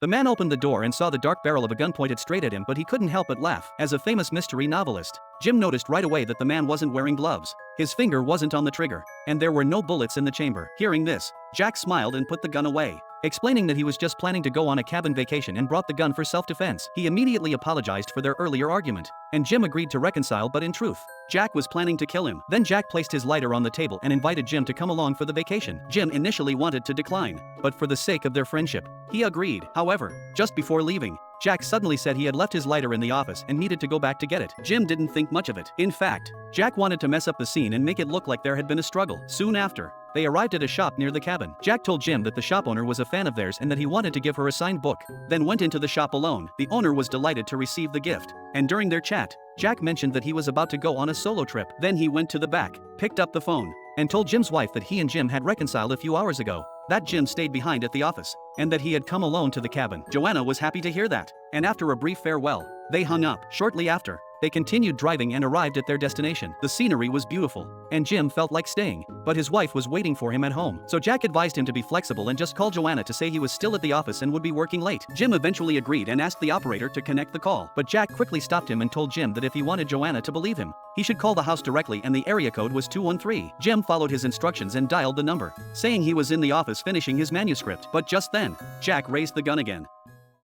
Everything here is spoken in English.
The man opened the door and saw the dark barrel of a gun pointed straight at him, but he couldn't help but laugh. As a famous mystery novelist, Jim noticed right away that the man wasn't wearing gloves. His finger wasn't on the trigger, and there were no bullets in the chamber. Hearing this, Jack smiled and put the gun away, explaining that he was just planning to go on a cabin vacation and brought the gun for self-defense. He immediately apologized for their earlier argument, and Jim agreed to reconcile, but in truth, Jack was planning to kill him. Then Jack placed his lighter on the table and invited Jim to come along for the vacation. Jim initially wanted to decline, but for the sake of their friendship, he agreed. However, just before leaving, Jack suddenly said he had left his lighter in the office and needed to go back to get it. Jim didn't think much of it. In fact, Jack wanted to mess up the scene and make it look like there had been a struggle. Soon after, they arrived at a shop near the cabin. Jack told Jim that the shop owner was a fan of theirs and that he wanted to give her a signed book, then went into the shop alone. The owner was delighted to receive the gift, and during their chat, Jack mentioned that he was about to go on a solo trip. Then he went to the back, picked up the phone, and told Jim's wife that he and Jim had reconciled a few hours ago, that Jim stayed behind at the office, and that he had come alone to the cabin. Joanna was happy to hear that, and after a brief farewell, they hung up. Shortly after, they continued driving and arrived at their destination. The scenery was beautiful, and Jim felt like staying, but his wife was waiting for him at home. So Jack advised him to be flexible and just call Joanna to say he was still at the office and would be working late. Jim eventually agreed and asked the operator to connect the call, but Jack quickly stopped him and told Jim that if he wanted Joanna to believe him, he should call the house directly, and the area code was 213. Jim followed his instructions and dialed the number, saying he was in the office finishing his manuscript. But just then, Jack raised the gun again,